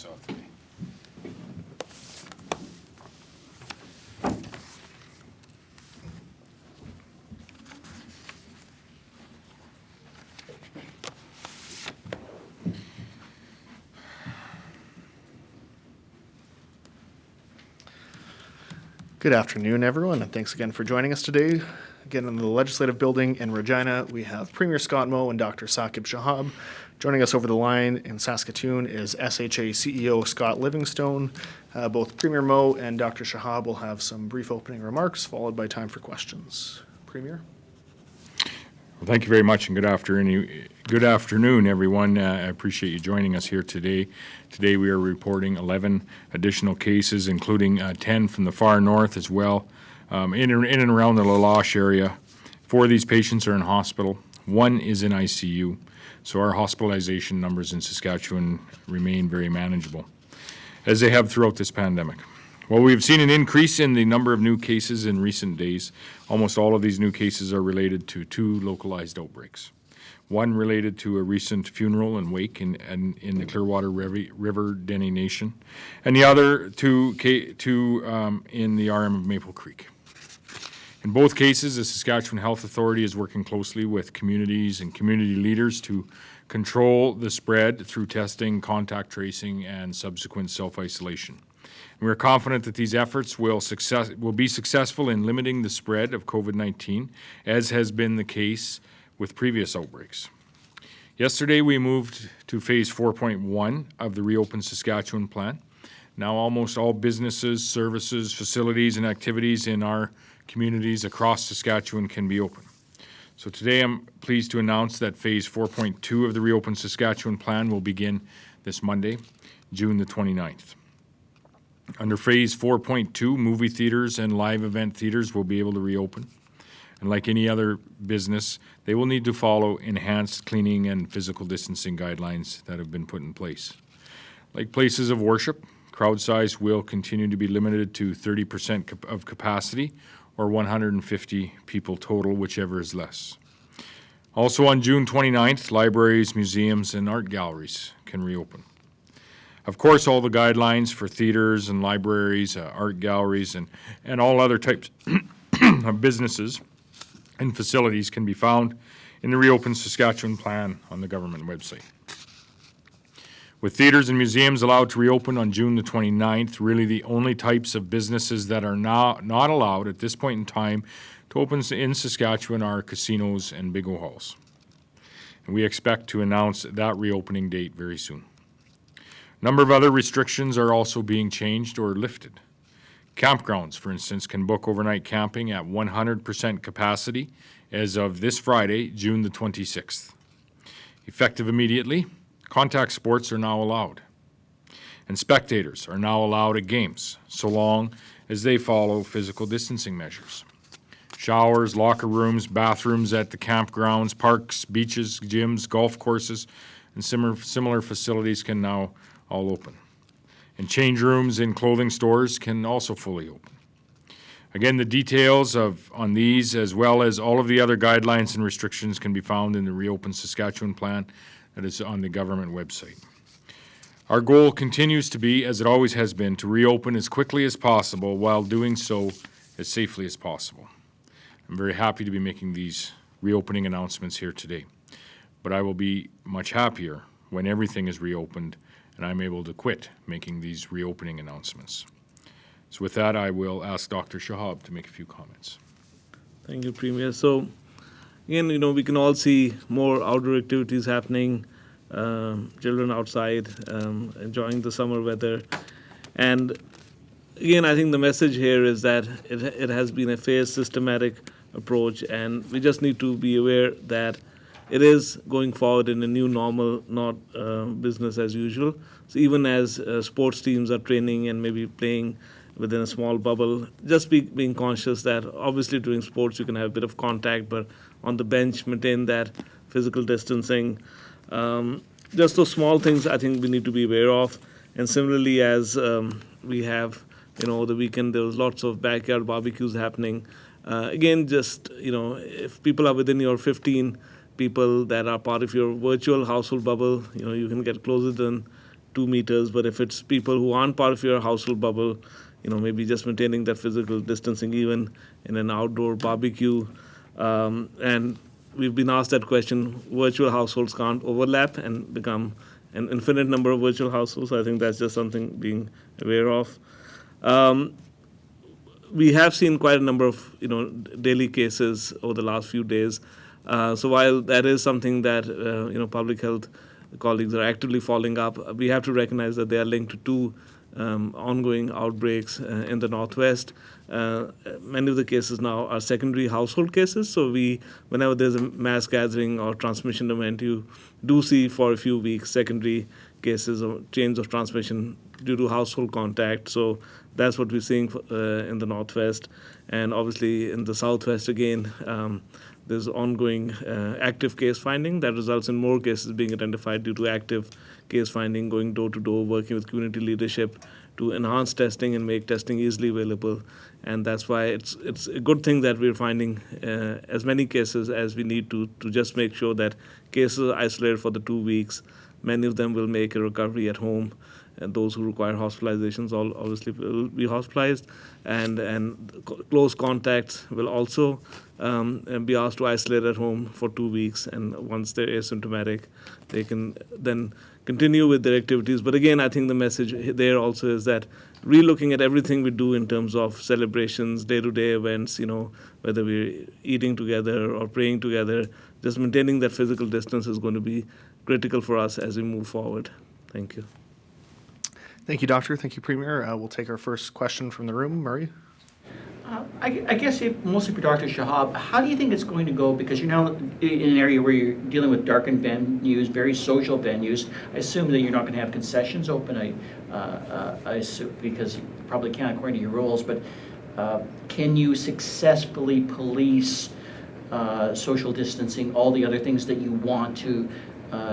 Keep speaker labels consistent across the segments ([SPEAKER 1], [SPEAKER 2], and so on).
[SPEAKER 1] us off today.
[SPEAKER 2] Good afternoon, everyone, and thanks again for joining us today. Again, in the Legislative Building in Regina, we have Premier Scott Moe and Dr. Shahab. Joining us over the line in Saskatoon is SHA CEO Scott Livingstone. Both Premier Moe and Dr. Shahab will have some brief opening remarks, followed by time for questions. Premier?
[SPEAKER 1] Well, thank you very much, and good afternoon, everyone. I appreciate you joining us here today. Today we are reporting 11 additional cases, including 10 from the far north as well, in and around the La Loche area. 4 of these patients are in hospital. 1 is in ICU, so our hospitalization numbers in Saskatchewan remain very manageable, as they have throughout this pandemic. Well, we've seen an increase in the number of new cases in recent days. Almost all of these new cases are related to 2 localized outbreaks. 1 related to a recent funeral and wake in the Clearwater River Dene Nation, and the other in the RM of Maple Creek. In both cases, the Saskatchewan Health Authority is working closely with communities and community leaders to control the spread through testing, contact tracing, and subsequent self-isolation. We are confident that these efforts will be successful in limiting the spread of COVID-19, as has been the case with previous outbreaks. Yesterday, we moved to Phase 4.1 of the Re-Open Saskatchewan plan. Now almost all businesses, services, facilities, and activities in our communities across Saskatchewan can be open. So today I'm pleased to announce that Phase 4.2 of the Re-Open Saskatchewan plan will begin this Monday, June the 29th. Under Phase 4.2, movie theaters and live event theaters will be able to reopen. And like any other business, they will need to follow enhanced cleaning and physical distancing guidelines that have been put in place. Like places of worship, crowd size will continue to be limited to 30% of capacity, or 150 people total, whichever is less. Also on June 29th, libraries, museums, and art galleries can reopen. Of course, all the guidelines for theaters and libraries, art galleries, and all other types of businesses and facilities can be found in the Re-Open Saskatchewan plan on the government website. With theaters and museums allowed to reopen on June the 29th, really the only types of businesses that are not allowed at this point in time to open in Saskatchewan are casinos and bingo halls. And we expect to announce that reopening date very soon. A number of other restrictions are also being changed or lifted. Campgrounds, for instance, can book overnight camping at 100% capacity as of this Friday, June the 26th. Effective immediately, contact sports are now allowed. And spectators are now allowed at games, so long as they follow physical distancing measures. Showers, locker rooms, bathrooms at the campgrounds, parks, beaches, gyms, golf courses, and similar facilities can now all open. And change rooms in clothing stores can also fully open. Again, the details on these, as well as all of the other guidelines and restrictions, can be found in the Re-Open Saskatchewan plan that is on the government website. Our goal continues to be, as it always has been, to reopen as quickly as possible while doing so as safely as possible. I'm very happy to be making these reopening announcements here today, but I will be much happier when everything is reopened and I'm able to quit making these reopening announcements. So with that, I will ask Dr. Shahab to make a few comments.
[SPEAKER 3] Thank you, Premier. So again, we can all see more outdoor activities happening, children outside, enjoying the summer weather. And again, I think the message here is that it has been a phased, systematic approach, and we just need to be aware that it is going forward in a new normal, not business as usual. So even as sports teams are training and maybe playing within a small bubble, just being conscious that obviously during sports you can have a bit of contact, but on the bench, maintain that physical distancing. Just those small things I think we need to be aware of. And similarly, as we have, the weekend, there was lots of backyard barbecues happening. Again, just, if people are within your 15 people that are part of your virtual household bubble, you can get closer than 2 meters. But if it's people who aren't part of your household bubble, maybe just maintaining that physical distancing even in an outdoor barbecue. And we've been asked that question, virtual households can't overlap and become an infinite number of virtual households. So I think that's just something being aware of. We have seen quite a number of daily cases over the last few days. So while that is something that public health colleagues are actively following up, we have to recognize that they are linked to two ongoing outbreaks in the Northwest. Many of the cases now are secondary household cases. So whenever there's a mass gathering or transmission event, you do see for a few weeks secondary cases or chains of transmission due to household contact. So that's what we're seeing in the Northwest. And obviously in the Southwest again, there's ongoing active case finding that results in more cases being identified due to active case finding, going door to door, working with community leadership to enhance testing and make testing easily available. And that's why it's a good thing that we're finding as many cases as we need to just make sure that cases are isolated for the 2 weeks. Many of them will make a recovery at home. And those who require hospitalizations obviously will be hospitalized, and close contacts will also be asked to isolate at home for 2 weeks. And once they're asymptomatic, they can then continue with their activities. But again, I think the message there also is that re-looking at everything we do in terms of celebrations, day-to-day events, whether we're eating together or praying together, just maintaining that physical distance is going to be critical for us as we move forward. Thank you.
[SPEAKER 2] Thank you, Doctor. Thank you, Premier. We'll take our first question from the room. Murray?
[SPEAKER 4] I guess mostly for Dr. Shahab, how do you think it's going to go? Because you're now in an area where you're dealing with darkened venues, very social venues. I assume that you're not going to have concessions open, I assume, because you probably can't according to your rules. But can you successfully police social distancing, all the other things that you want to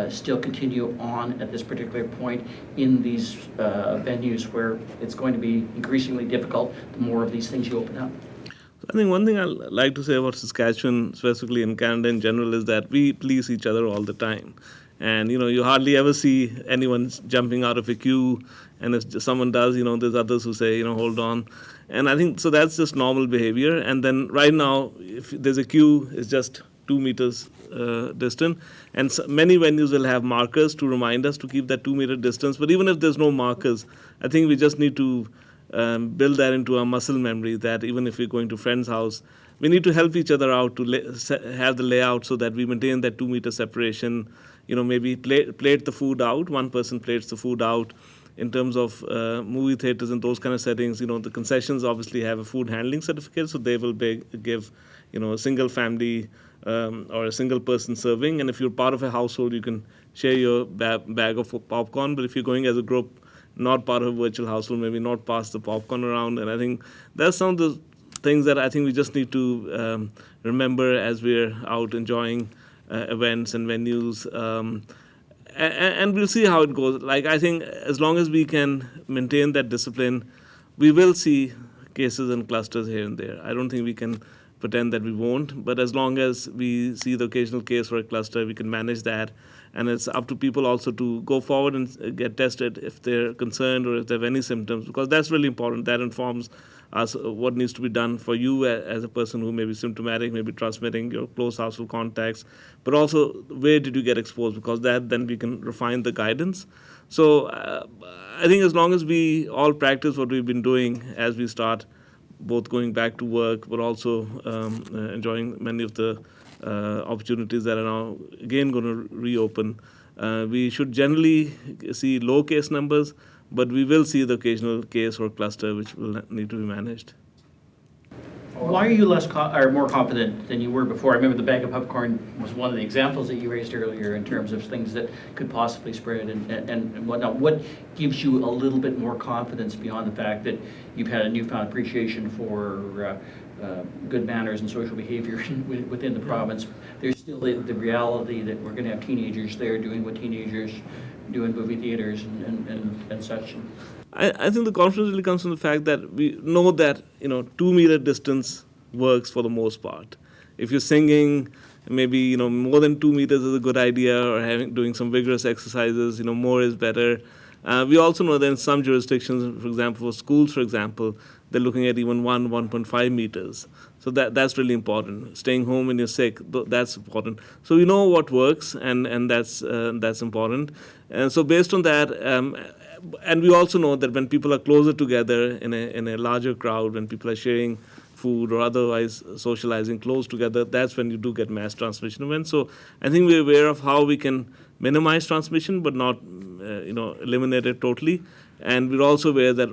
[SPEAKER 4] still continue on at this particular point in these venues where it's going to be increasingly difficult the more of these things you open up?
[SPEAKER 3] I think one thing I like to say about Saskatchewan, specifically in Canada in general, is that we police each other all the time. And, you hardly ever see anyone jumping out of a queue. And if someone does, there's others who say, hold on. And I think, so that's just normal behavior. And then right now, if there's a queue, it's just 2 meters distant. And many venues will have markers to remind us to keep that 2 meter distance. But even if there's no markers, I think we just need to build that into our muscle memory, that even if we're going to friend's house, we need to help each other out to have the layout so that we maintain that 2 meter separation. Maybe plate the food out. One person plates the food out. In terms of movie theaters and those kind of settings, the concessions obviously have a food handling certificate, so they will give, a single family or a single person serving. And if you're part of a household, you can share your bag of popcorn. But if you're going as a group, not part of a virtual household, maybe not pass the popcorn around. And I think that's some of the things that I think we just need to remember as we're out enjoying events and venues. And we'll see how it goes. I think as long as we can maintain that discipline, we will see cases and clusters here and there. I don't think we can pretend that we won't, but as long as we see the occasional case or a cluster, we can manage that. And it's up to people also to go forward and get tested if they're concerned or if they have any symptoms, because that's really important. That informs us what needs to be done for you as a person who may be symptomatic, maybe transmitting your close household contacts, but also where did you get exposed, because then we can refine the guidance. So I think as long as we all practice what we've been doing as we start both going back to work, but also enjoying many of the opportunities that are now again going to reopen, we should generally see low case numbers, but we will see the occasional case or cluster which will need to be managed.
[SPEAKER 4] Why are you more confident than you were before? I remember the bag of popcorn was one of the examples that you raised earlier in terms of things that could possibly spread and whatnot. What gives you a little bit more confidence beyond the fact that you've had a newfound appreciation for good manners and social behavior within the province? There's still the reality that we're going to have teenagers there doing what teenagers do in movie theaters and such.
[SPEAKER 3] I think the confidence really comes from the fact that we know that 2 meter distance works for the most part. If you're singing, maybe more than 2 meters is a good idea, or doing some vigorous exercises. More is better. We also know that in some jurisdictions, for example, for schools, for example, they're looking at even 1.5 meters. So that's really important. Staying home when you're sick, that's important. So we know what works, and that's important. And so based on that, and we also know that when people are closer together in a larger crowd, when people are sharing food or otherwise socializing close together, that's when you do get mass transmission events. So I think we're aware of how we can minimize transmission, but not eliminate it totally. And we're also aware that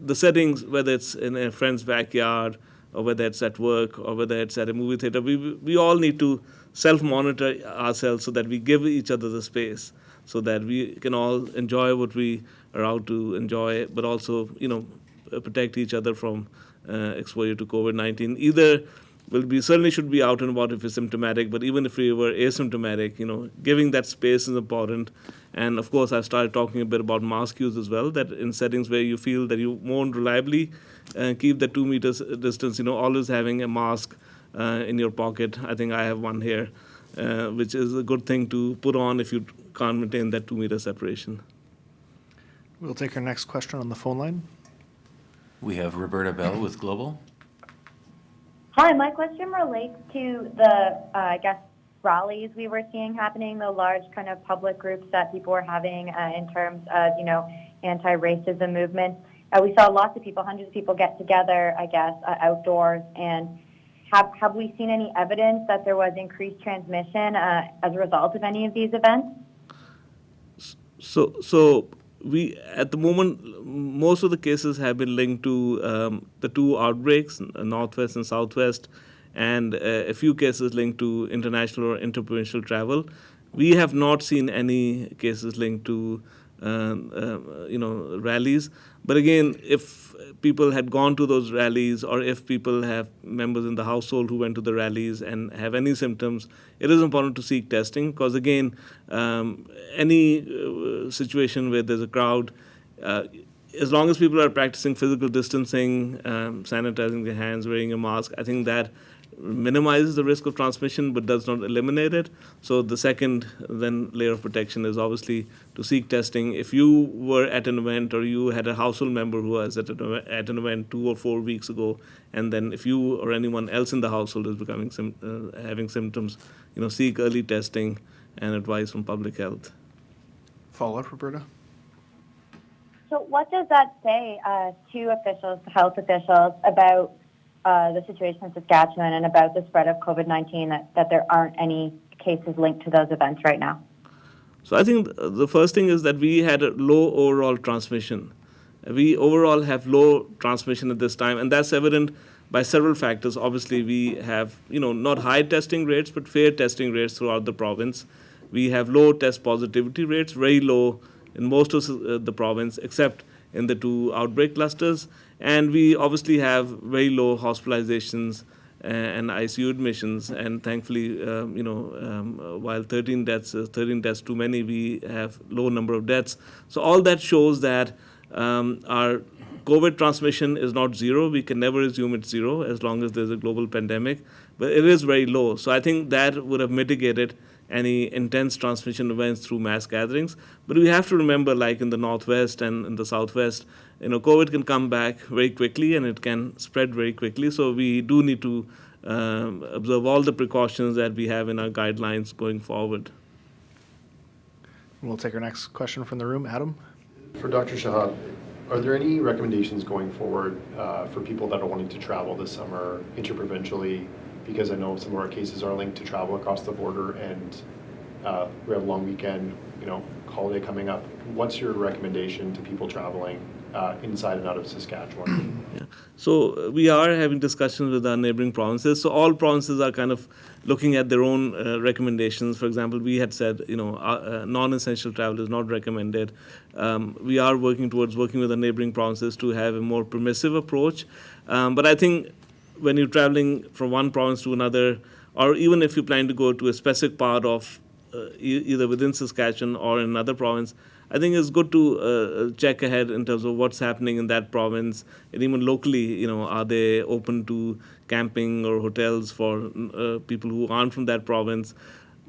[SPEAKER 3] the settings, whether it's in a friend's backyard or whether it's at work or whether it's at a movie theater, we all need to self-monitor ourselves so that we give each other the space so that we can all enjoy what we are out to enjoy, but also, protect each other from exposure to COVID-19. Either we certainly should be out and about if we're symptomatic, but even if we were asymptomatic, giving that space is important. And of course, I've started talking a bit about mask use as well, that in settings where you feel that you won't reliably keep the 2 meters distance, always having a mask in your pocket. I think I have one here, which is a good thing to put on if you can't maintain that 2 meter separation.
[SPEAKER 2] We'll take our next question on the phone line.
[SPEAKER 5] We have Roberta Bell with Global.
[SPEAKER 6] Hi, my question relates to the, rallies we were seeing happening, the large kind of public groups that people were having in terms of, anti-racism movements. We saw lots of people, hundreds of people get together, outdoors. And have we seen any evidence that there was increased transmission as a result of any of these events?
[SPEAKER 3] So we, at the moment, most of the cases have been linked to the two outbreaks, Northwest and Southwest, and a few cases linked to international or interprovincial travel. We have not seen any cases linked to, rallies. But again, if people had gone to those rallies, or if people have members in the household who went to the rallies and have any symptoms, it is important to seek testing, because again, any situation where there's a crowd, as long as people are practicing physical distancing, sanitizing their hands, wearing a mask, I think that minimizes the risk of transmission but does not eliminate it. So the second then layer of protection is obviously to seek testing. If you were at an event or you had a household member who was at an event 2 or 4 weeks ago, and then if you or anyone else in the household is becoming having symptoms, seek early testing and advice from public health.
[SPEAKER 2] Follow up, Roberta?
[SPEAKER 6] So what does that say to officials, health officials, about the situation in Saskatchewan and about the spread of COVID-19, that there aren't any cases linked to those events right now?
[SPEAKER 3] So I think the first thing is that we had a low overall transmission. We overall have low transmission at this time, and that's evident by several factors. Obviously, we have, not high testing rates, but fair testing rates throughout the province. We have low test positivity rates, very low in most of the province, except in the two outbreak clusters. And we obviously have very low hospitalizations and ICU admissions. And thankfully, while 13 deaths too many, we have low number of deaths. So all that shows that our COVID transmission is not zero. We can never assume it's zero as long as there's a global pandemic, but it is very low. So I think that would have mitigated any intense transmission events through mass gatherings. But we have to remember, like in the Northwest and in the Southwest, COVID can come back very quickly and it can spread very quickly. So we do need to observe all the precautions that we have in our guidelines going forward.
[SPEAKER 2] We'll take our next question from the room. Adam?
[SPEAKER 7] For Dr. Shahab, are there any recommendations going forward for people that are wanting to travel this summer interprovincially? Because I know some of our cases are linked to travel across the border, and we have a long weekend, holiday coming up. What's your recommendation to people traveling inside and out of Saskatchewan?
[SPEAKER 3] Yeah. So we are having discussions with our neighboring provinces. So all provinces are kind of looking at their own recommendations. For example, we had said, non-essential travel is not recommended. We are working towards working with the neighboring provinces to have a more permissive approach. But I think when you're traveling from one province to another, or even if you plan to go to a specific part of either within Saskatchewan or in another province, I think it's good to check ahead in terms of what's happening in that province, and even locally, are they open to camping or hotels for people who aren't from that province?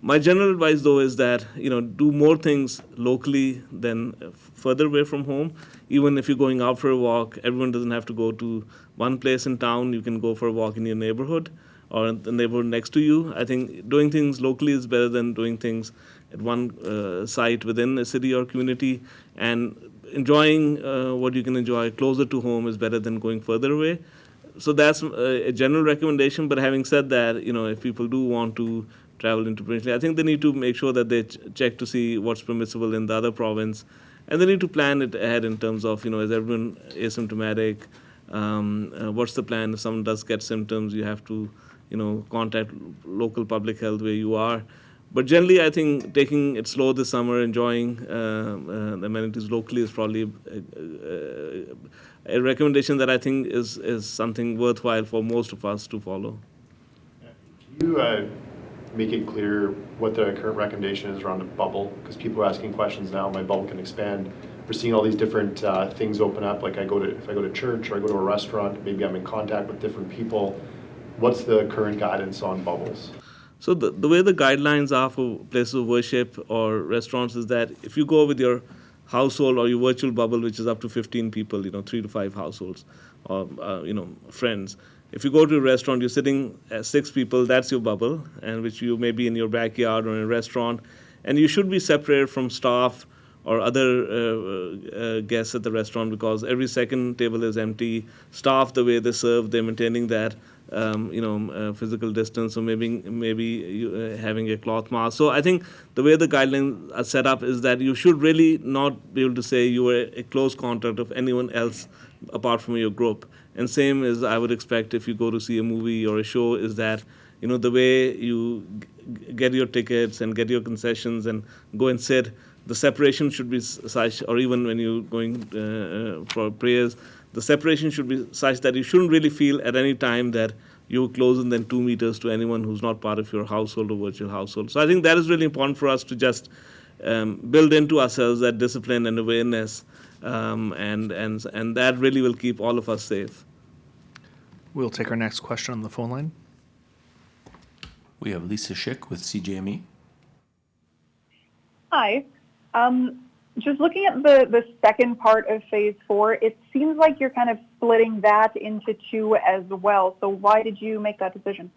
[SPEAKER 3] My general advice, though, is that do more things locally than further away from home. Even if you're going out for a walk, everyone doesn't have to go to one place in town. You can go for a walk in your neighborhood or the neighborhood next to you. I think doing things locally is better than doing things at one site within a city or community. And enjoying what you can enjoy closer to home is better than going further away. So that's a general recommendation. But having said that, if people do want to travel interprovincially, I think they need to make sure that they check to see what's permissible in the other province, and they need to plan it ahead in terms of, is everyone asymptomatic? What's the plan if someone does get symptoms? You have to, contact local public health where you are. But generally, I think taking it slow this summer, enjoying the amenities locally is probably a recommendation that I think is something worthwhile for most of us to follow.
[SPEAKER 7] Can you make it clear what the current recommendation is around a bubble? Because people are asking questions now, my bubble can expand. We're seeing all these different things open up, like if I go to church or I go to a restaurant, maybe I'm in contact with different people. What's the current guidance on bubbles?
[SPEAKER 3] So the way the guidelines are for places of worship or restaurants is that if you go with your household or your virtual bubble, which is up to 15 people, 3 to 5 households, or friends. If you go to a restaurant, you're sitting as 6 people, that's your bubble, and which you may be in your backyard or in a restaurant, and you should be separated from staff or other guests at the restaurant, because every second table is empty. Staff, the way they serve, they're maintaining that physical distance, or maybe having a cloth mask. So I think the way the guidelines are set up is that you should really not be able to say you were a close contact of anyone else apart from your group. And same as I would expect if you go to see a movie or a show, is that the way you get your tickets and get your concessions and go and sit, the separation should be such, or even when you're going for prayers, the separation should be such that you shouldn't really feel at any time that you're closer than 2 meters to anyone who's not part of your household or virtual household. So I think that is really important for us to just build into ourselves that discipline and awareness, and that really will keep all of us safe.
[SPEAKER 2] We'll take our next question on the phone line.
[SPEAKER 5] We have Lisa Schick with CJME.
[SPEAKER 8] Hi. Just looking at the second part of phase 4, it seems like you're kind of splitting that into 2 as well. So why did you make that decision?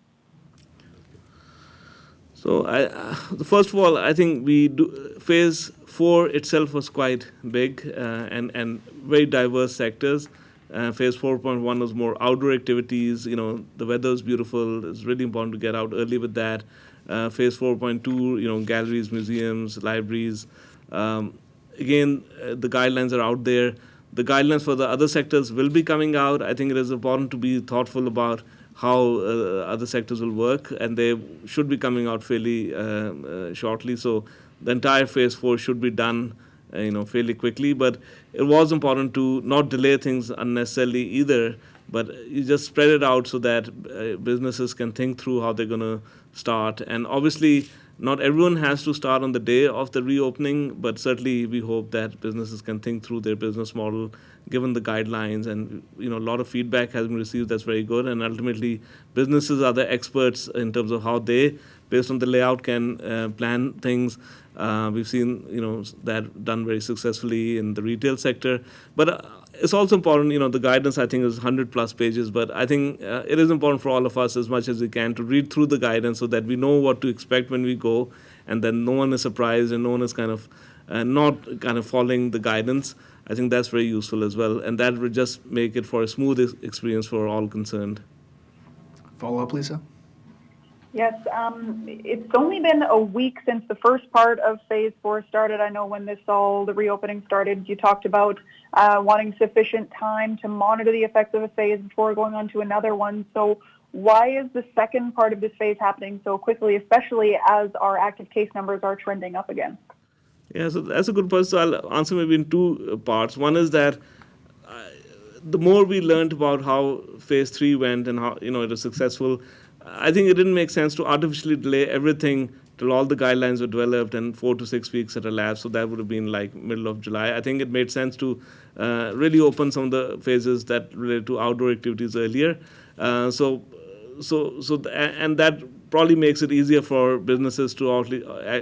[SPEAKER 3] So first of all, I think phase 4 itself was quite big and very diverse sectors. Phase 4.1 was more outdoor activities. The weather is beautiful. It's really important to get out early with that. Phase 4.2, galleries, museums, libraries. Again, the guidelines are out there. The guidelines for the other sectors will be coming out. I think it is important to be thoughtful about how other sectors will work, and they should be coming out fairly shortly. So the entire phase 4 should be done fairly quickly. But it was important to not delay things unnecessarily either, but you just spread it out so that businesses can think through how they're going to start. And obviously, not everyone has to start on the day of the reopening, but certainly we hope that businesses can think through their business model given the guidelines. And a lot of feedback has been received that's very good. And ultimately, businesses are the experts in terms of how they, based on the layout, can plan things. We've seen that done very successfully in the retail sector. But it's also important, the guidance I think is 100+ pages, but I think it is important for all of us as much as we can to read through the guidance so that we know what to expect when we go, and then no one is surprised and no one is kind of not kind of following the guidance. I think that's very useful as well, and that would just make it for a smooth experience for all concerned.
[SPEAKER 2] Follow up, Lisa?
[SPEAKER 8] Yes, it's only been a week since the first part of phase 4 started. I know when the reopening started, you talked about wanting sufficient time to monitor the effects of a phase before going on to another one. So why is the second part of this phase happening so quickly, especially as our active case numbers are trending up again?
[SPEAKER 3] Yeah, so that's a good point. So I'll answer maybe in 2 parts. One is that the more we learned about how phase 3 went and how it was successful, I think it didn't make sense to artificially delay everything till all the guidelines were developed and 4 to 6 weeks had elapsed. So that would have been like middle of July. I think it made sense to really open some of the phases that relate to outdoor activities earlier. And that probably makes it easier for businesses to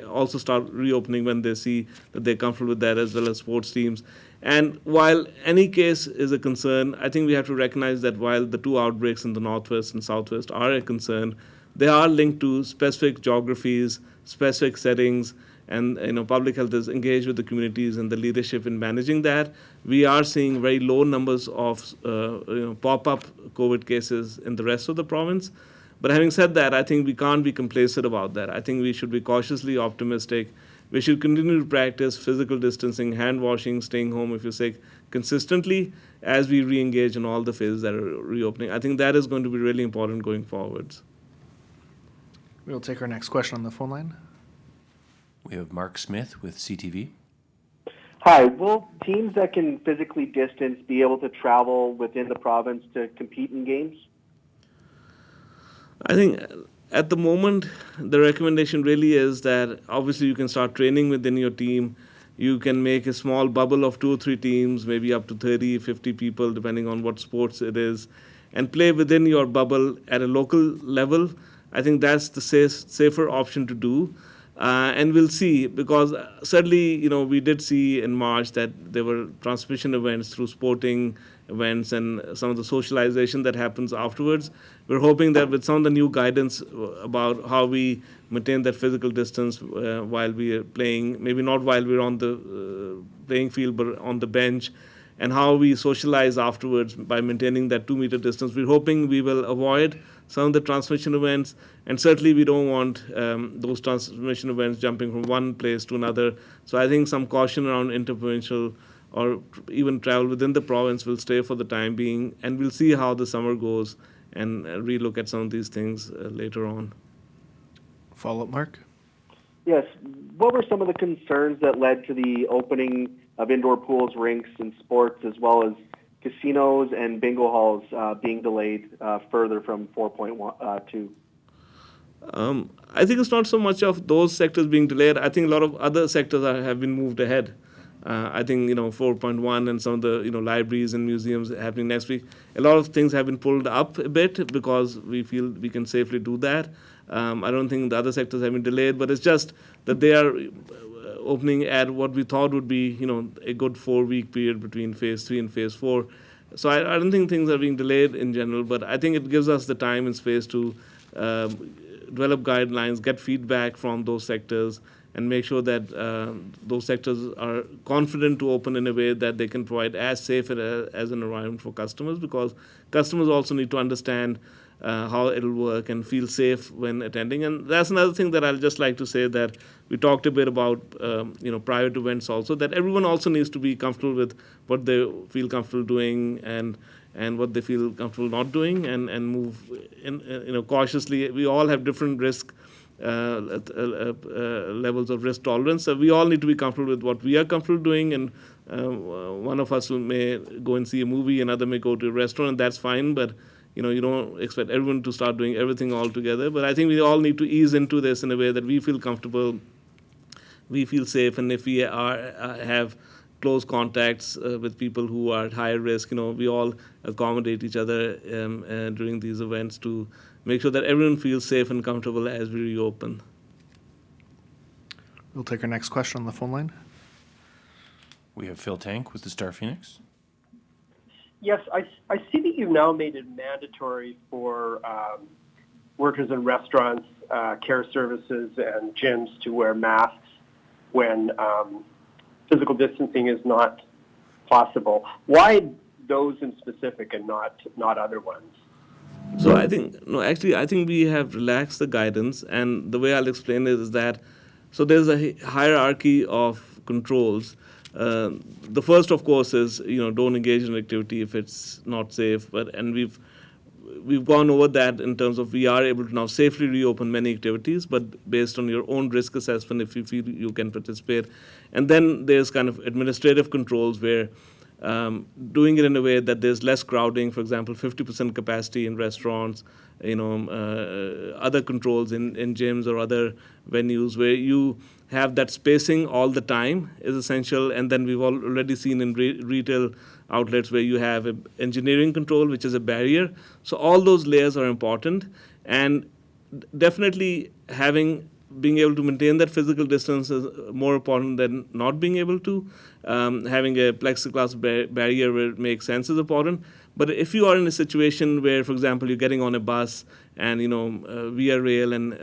[SPEAKER 3] also start reopening when they see that they're comfortable with that, as well as sports teams. And while any case is a concern, I think we have to recognize that while the 2 outbreaks in the Northwest and Southwest are a concern, they are linked to specific geographies, specific settings, and public health is engaged with the communities and the leadership in managing that. We are seeing very low numbers of pop-up COVID cases in the rest of the province. But having said that, I think we can't be complacent about that. I think we should be cautiously optimistic. We should continue to practice physical distancing, hand washing, staying home if you're sick, consistently as we re-engage in all the phases that are reopening. I think that is going to be really important going forwards.
[SPEAKER 2] We'll take our next question on the phone line.
[SPEAKER 5] We have Mark Smith with CTV.
[SPEAKER 9] Hi, will teams that can physically distance be able to travel within the province to compete in games?
[SPEAKER 3] I think at the moment, the recommendation really is that obviously you can start training within your team. You can make a small bubble of 2 or 3 teams, maybe up to 30, 50 people, depending on what sports it is, and play within your bubble at a local level. I think that's the safer option to do. And we'll see, because certainly, we did see in March that there were transmission events through sporting events and some of the socialization that happens afterwards. We're hoping that with some of the new guidance about how we maintain that physical distance while we are playing, maybe not while we're on the playing field, but on the bench, and how we socialize afterwards by maintaining that 2-meter distance, we're hoping we will avoid some of the transmission events, and certainly we don't want those transmission events jumping from one place to another. So I think some caution around interprovincial or even travel within the province will stay for the time being, and we'll see how the summer goes and relook at some of these things later on.
[SPEAKER 2] Follow-up, Mark?
[SPEAKER 9] Yes. What were some of the concerns that led to the opening of indoor pools, rinks, and sports, as well as casinos and bingo halls being delayed further from 4.2?
[SPEAKER 3] I think it's not so much of those sectors being delayed. I think a lot of other sectors have been moved ahead. I think 4.1 and some of the libraries and museums happening next week. A lot of things have been pulled up a bit because we feel we can safely do that. I don't think the other sectors have been delayed, but it's just that they are opening at what we thought would be a good 4-week period between phase 3 and phase 4. So I don't think things are being delayed in general, but I think it gives us the time and space to develop guidelines, get feedback from those sectors, and make sure that those sectors are confident to open in a way that they can provide as safe as an environment for customers, because customers also need to understand how it'll work and feel safe when attending. And that's another thing that I'll just like to say, that we talked a bit about private events also, that everyone also needs to be comfortable with what they feel comfortable doing and what they feel comfortable not doing, and move in cautiously. We all have different risk levels of risk tolerance. So we all need to be comfortable with what we are comfortable doing, and one of us may go and see a movie, another may go to a restaurant, and that's fine, but you don't expect everyone to start doing everything all together. But I think we all need to ease into this in a way that we feel comfortable, we feel safe, and if we have close contacts with people who are at higher risk, we all accommodate each other during these events to make sure that everyone feels safe and comfortable as we reopen.
[SPEAKER 2] We'll take our next question on the phone line.
[SPEAKER 5] We have Phil Tank with the Star Phoenix.
[SPEAKER 10] Yes, I see that you've now made it mandatory for workers in restaurants, care services, and gyms to wear masks when physical distancing is not possible. Why those in specific and not other ones?
[SPEAKER 3] So I think we have relaxed the guidance, and the way I'll explain it is that, so there's a hierarchy of controls. The first, of course, is don't engage in activity if it's not safe. And we've gone over that in terms of we are able to now safely reopen many activities, but based on your own risk assessment, if you feel you can participate. And then there's kind of administrative controls where doing it in a way that there's less crowding, for example, 50% capacity in restaurants, other controls in gyms or other venues where you have that spacing all the time is essential. And then we've already seen in retail outlets where you have engineering control, which is a barrier. So all those layers are important. And definitely being able to maintain that physical distance is more important than not being able to. Having a plexiglass barrier where it makes sense is important. But if you are in a situation where, for example, you're getting on a bus and, via rail and,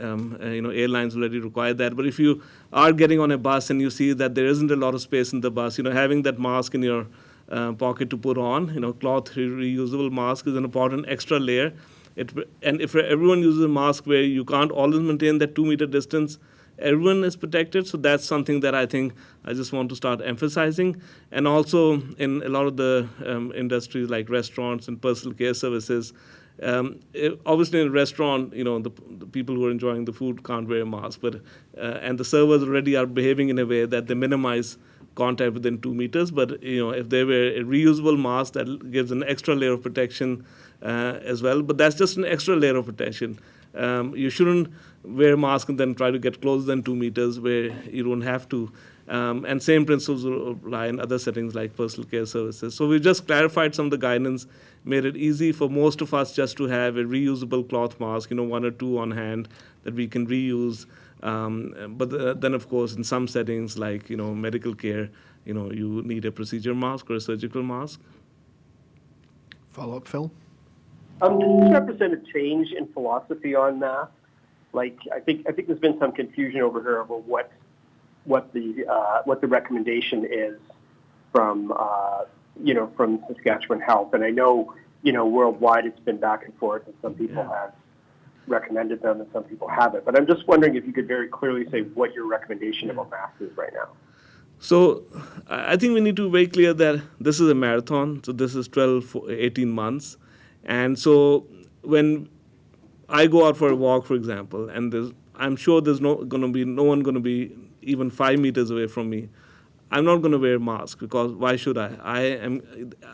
[SPEAKER 3] airlines already require that. But if you are getting on a bus and you see that there isn't a lot of space in the bus, having that mask in your pocket to put on, cloth reusable mask is an important extra layer. And if everyone uses a mask where you can't always maintain that 2-meter distance, everyone is protected. So that's something that I think I just want to start emphasizing. And also in a lot of the industries like restaurants and personal care services, obviously in a restaurant, the people who are enjoying the food can't wear a mask, but and the servers already are behaving in a way that they minimize contact within 2 meters. But if they wear a reusable mask, that gives an extra layer of protection as well. But that's just an extra layer of protection. You shouldn't wear a mask and then try to get closer than 2 meters where you don't have to. And same principles will apply in other settings like personal care services. So we just clarified some of the guidance, made it easy for most of us just to have a reusable cloth mask, 1 or 2 on hand that we can reuse. But then, of course, in some settings like, medical care, you need a procedure mask or a surgical mask.
[SPEAKER 2] Follow-up, Phil?
[SPEAKER 10] Does this represent a change in philosophy on masks? Like, I think there's been some confusion over here over what the recommendation is from from Saskatchewan Health, and I know worldwide it's been back and forth, and some people have recommended them and some people haven't. But I'm just wondering if you could very clearly say what your recommendation about masks is right now.
[SPEAKER 3] So I think we need to be very clear that this is a marathon. So this is 12, 18 months. And so when I go out for a walk, for example, and I'm sure there's no one going to be even 5 meters away from me, I'm not going to wear a mask because why should I?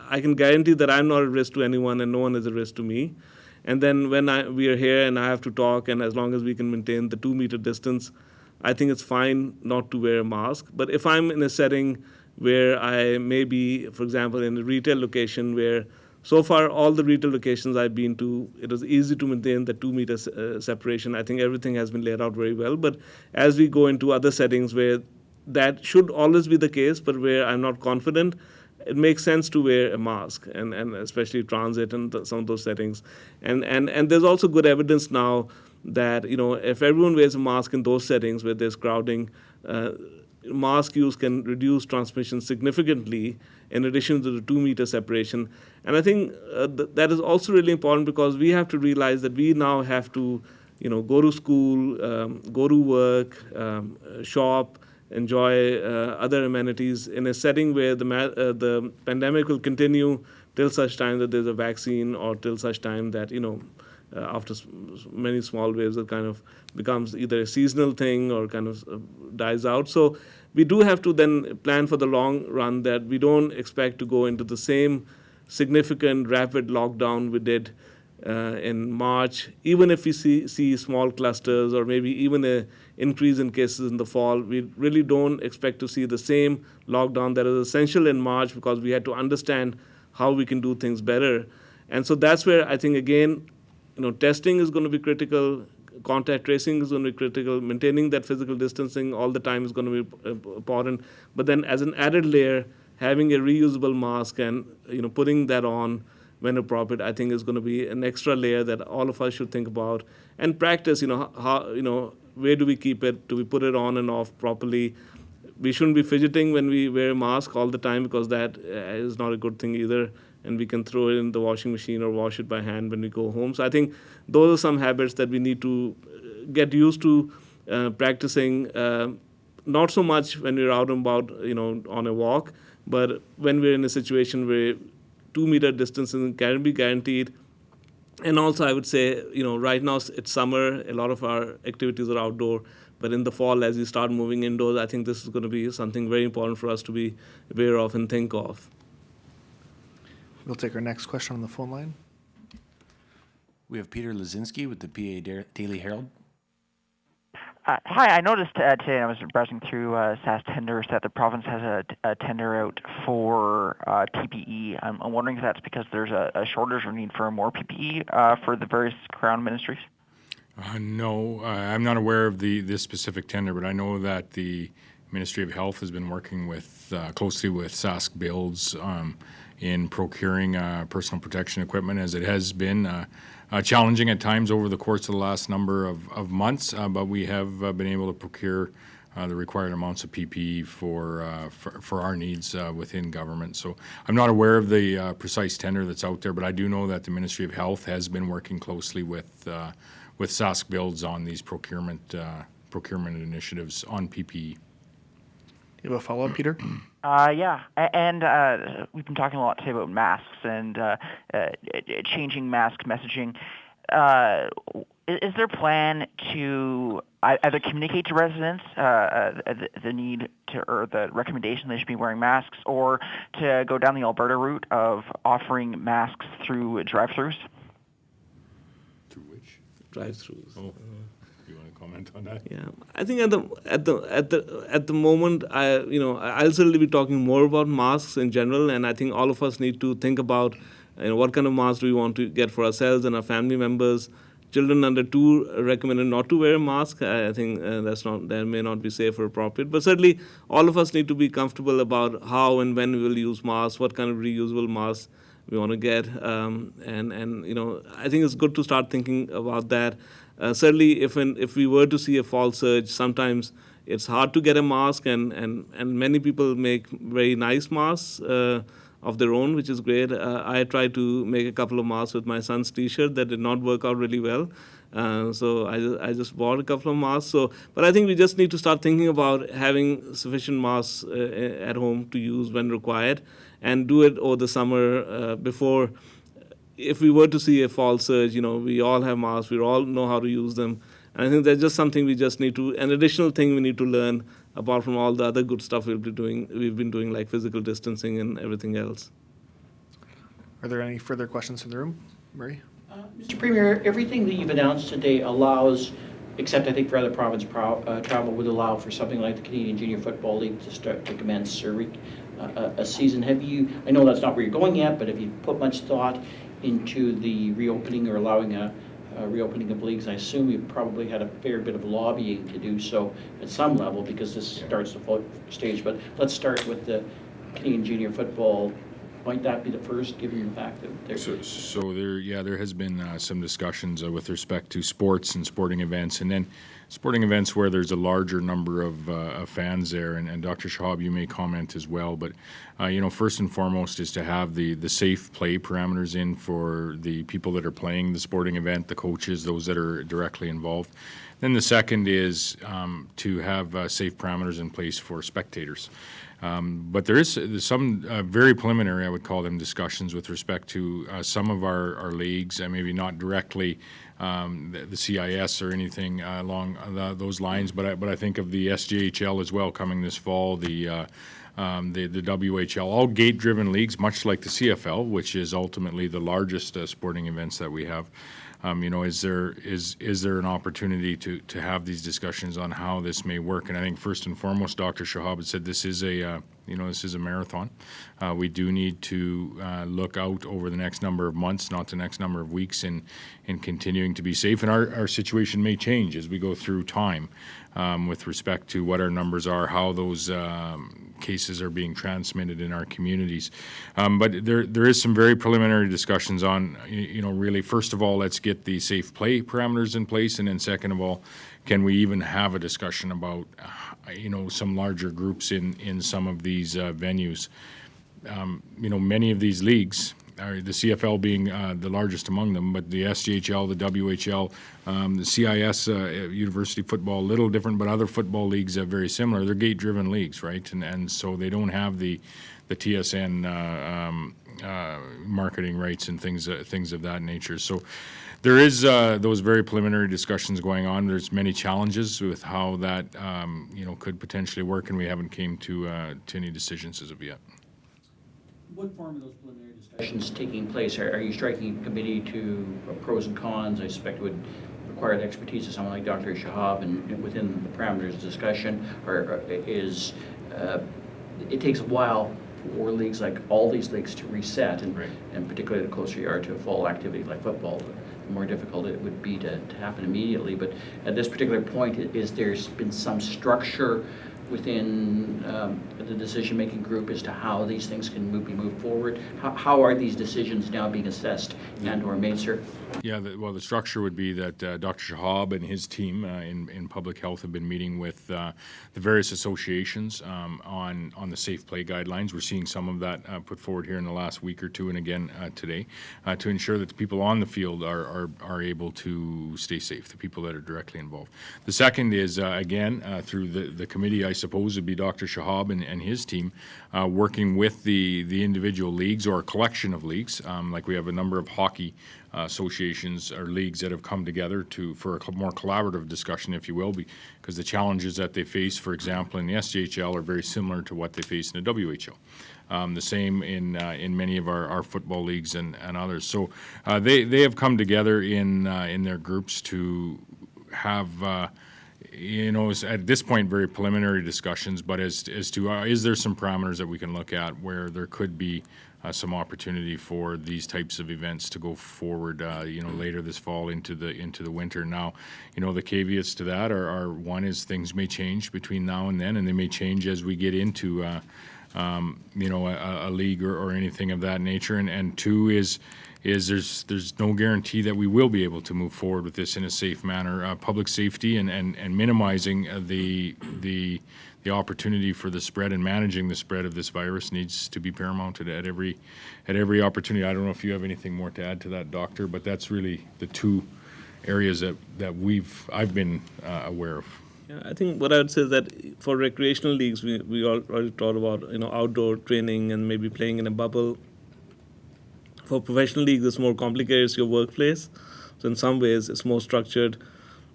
[SPEAKER 3] I can guarantee that I'm not at risk to anyone and no one is at risk to me. And then when we are here and I have to talk, and as long as we can maintain the 2-meter distance, I think it's fine not to wear a mask. But if I'm in a setting where I may be, for example, in a retail location where so far all the retail locations I've been to, it was easy to maintain the 2-meter separation. I think everything has been laid out very well. But as we go into other settings where that should always be the case, but where I'm not confident, it makes sense to wear a mask, and especially transit and some of those settings. And there's also good evidence now that, if everyone wears a mask in those settings where there's crowding, mask use can reduce transmission significantly in addition to the 2-meter separation. And I think that is also really important because we have to realize that we now have to, go to school, go to work, shop, enjoy other amenities in a setting where the pandemic will continue till such time that there's a vaccine or till such time that, after many small waves, it kind of becomes either a seasonal thing or kind of dies out. So we do have to then plan for the long run that we don't expect to go into the same significant rapid lockdown we did in March, even if we see small clusters or maybe even an increase in cases in the fall. We really don't expect to see the same lockdown that is essential in March because we had to understand how we can do things better. And so that's where I think, again, testing is going to be critical, contact tracing is going to be critical, maintaining that physical distancing all the time is going to be important. But then as an added layer, having a reusable mask and putting that on when appropriate, I think is going to be an extra layer that all of us should think about and practice. How where do we keep it? Do we put it on and off properly? We shouldn't be fidgeting when we wear a mask all the time because that is not a good thing either. And we can throw it in the washing machine or wash it by hand when we go home. So I think those are some habits that we need to get used to practicing. Not so much when we're out and about, on a walk, but when we're in a situation where 2-meter distancing can be guaranteed. And also I would say, right now it's summer, a lot of our activities are outdoor, but in the fall as you start moving indoors, I think this is going to be something very important for us to be aware of and think of.
[SPEAKER 2] We'll take our next question on the phone line.
[SPEAKER 5] We have Peter Lazinski with the PA Daily Herald.
[SPEAKER 11] Hi, I noticed today I was browsing through SAS tenders that the province has a tender out for PPE. I'm wondering if that's because there's a shortage or need for more PPE for the various Crown ministries.
[SPEAKER 1] No, I'm not aware of this specific tender, but I know that the Ministry of Health has been working with closely with Sask Builds in procuring personal protection equipment, as it has been challenging at times over the course of the last number of months, but we have been able to procure the required amounts of PPE for our needs within government. So I'm not aware of the precise tender that's out there, but I do know that the Ministry of Health has been working closely with Sask Builds on these procurement initiatives on PPE.
[SPEAKER 2] You have a follow-up, Peter?
[SPEAKER 11] Yeah, and we've been talking a lot today about masks and changing mask messaging. Is there a plan to either communicate to residents the need to, or the recommendation they should be wearing masks, or to go down the Alberta route of offering masks through drive-thrus?
[SPEAKER 1] Through which?
[SPEAKER 3] Drive-thrus.
[SPEAKER 1] Oh. You want to comment on that?
[SPEAKER 3] Yeah, I think at the moment, I'll certainly be talking more about masks in general, and I think all of us need to think about what kind of masks do we want to get for ourselves and our family members. Children under 2 recommended not to wear a mask. I think that may not be safe or appropriate. But certainly, all of us need to be comfortable about how and when we will use masks, what kind of reusable masks we want to get, and I think it's good to start thinking about that. Certainly, if we were to see a fall surge, sometimes it's hard to get a mask, and many people make very nice masks of their own, which is great. I tried to make a couple of masks with my son's T-shirt that did not work out really well. So I just bought a couple of masks. But I think we just need to start thinking about having sufficient masks at home to use when required, and do it over the summer before. If we were to see a fall surge, we all have masks, we all know how to use them. And I think that's just something we just need to, an additional thing we need to learn, apart from all the other good stuff we've been doing, like physical distancing and everything else.
[SPEAKER 2] Are there any further questions from the room? Murray?
[SPEAKER 4] Mr. Premier, everything that you've announced today allows, except I think for other province travel, would allow for something like the Canadian Junior Football League to commence a season. I know that's not where you're going yet, but have you put much thought into the reopening or allowing a reopening of leagues? I assume you've probably had a fair bit of lobbying to do so at some level, because this starts the float stage. But let's start with the Canadian Junior Football. Might that be the first, given the fact that
[SPEAKER 1] there has been some discussions with respect to sports and sporting events, and then sporting events where there's a larger number of fans there. And Dr. Shahab, you may comment as well, but first and foremost is to have the safe play parameters in for the people that are playing the sporting event, the coaches, those that are directly involved. Then the second is to have safe parameters in place for spectators. But there's some very preliminary, I would call them, discussions with respect to some of our leagues, and maybe not directly the CIS or anything along those lines, but I think of the SJHL as well coming this fall, the WHL, all gate-driven leagues, much like the CFL, which is ultimately the largest sporting events that we have. Is there an opportunity to have these discussions on how this may work? And I think first and foremost, Dr. Shahab had said this is a marathon. We do need to look out over the next number of months, not the next number of weeks, in continuing to be safe. And our situation may change as we go through time with respect to what our numbers are, how those cases are being transmitted in our communities. But there is some very preliminary discussions on, really, first of all, let's get the safe play parameters in place, and then second of all, can we even have a discussion about, some larger groups in some of these venues? Many of these leagues, the CFL being the largest among them, but the SJHL, the WHL, the CIS, university football, a little different, but other football leagues are very similar. They're gate-driven leagues, right? And so they don't have the TSN marketing rights and things of that nature. So there is those very preliminary discussions going on. There's many challenges with how that could potentially work, and we haven't came to any decisions as of yet.
[SPEAKER 4] What form of those preliminary discussions taking place? Are you striking a committee to pros and cons? I suspect it would require the expertise of someone like Dr. Shahab, and within the parameters of discussion, it takes a while for leagues like all these leagues to reset, and particularly the closer you are to a fall activity like football, the the more difficult it would be to happen immediately. But at this particular point, is there's been some structure within the decision-making group as to how these things can be moved forward? How are these decisions now being assessed and or made, sir?
[SPEAKER 1] Yeah, the structure would be that Dr. Shahab and his team in public health have been meeting with the various associations on the safe play guidelines. We're seeing some of that put forward here in the last week or two, and again today, to ensure that the people on the field are able to stay safe, the people that are directly involved. The second is, again, through the committee, I suppose, would be Dr. Shahab and his team working with the individual leagues or a collection of leagues. Like we have a number of hockey associations or leagues that have come together for a more collaborative discussion, if you will, because the challenges that they face, for example, in the SJHL are very similar to what they face in the WHL. The same in many of our football leagues and others. So they have come together in their groups to have at this point very preliminary discussions, but as to is there some parameters that we can look at where there could be some opportunity for these types of events to go forward, later this fall into the winter. Now, the caveats to that are one is things may change between now and then, and they may change as we get into a league or anything of that nature. And two is there's no guarantee that we will be able to move forward with this in a safe manner. Public safety and minimizing the opportunity for the spread and managing the spread of this virus needs to be paramount at every opportunity. I don't know if you have anything more to add to that, Doctor, but that's really the two areas that I've been aware of.
[SPEAKER 3] Yeah, I think what I would say is that for recreational leagues, we already talked about outdoor training and maybe playing in a bubble. For professional leagues, it's more complicated. It's your workplace, so in some ways it's more structured.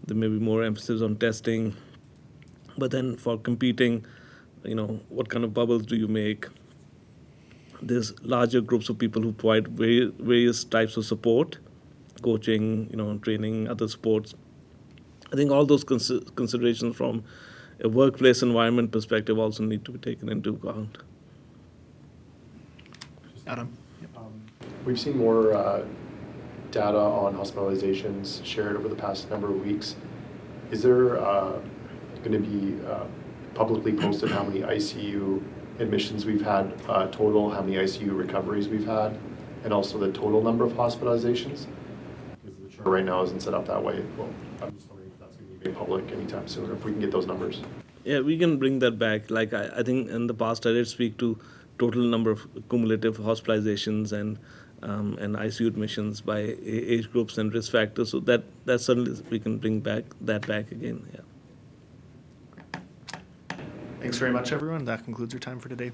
[SPEAKER 3] There may be more emphasis on testing. But then for competing, what kind of bubbles do you make? There's larger groups of people who provide various types of support, coaching, training, other sports. I think all those considerations from a workplace environment perspective also need to be taken into account.
[SPEAKER 2] Adam?
[SPEAKER 7] We've seen more data on hospitalizations shared over the past number of weeks. Is there going to be publicly posted how many ICU admissions we've had total, how many ICU recoveries we've had, and also the total number of hospitalizations? Because the chart right now isn't set up that way. Well, I'm just wondering if that's going to be made public anytime soon, or if we can get those numbers.
[SPEAKER 3] Yeah, we can bring that back. Like I think in the past I did speak to total number of cumulative hospitalizations and ICU admissions by age groups and risk factors. So that certainly we can bring that back again. Yeah.
[SPEAKER 2] Thanks very much, everyone. That concludes our time for today.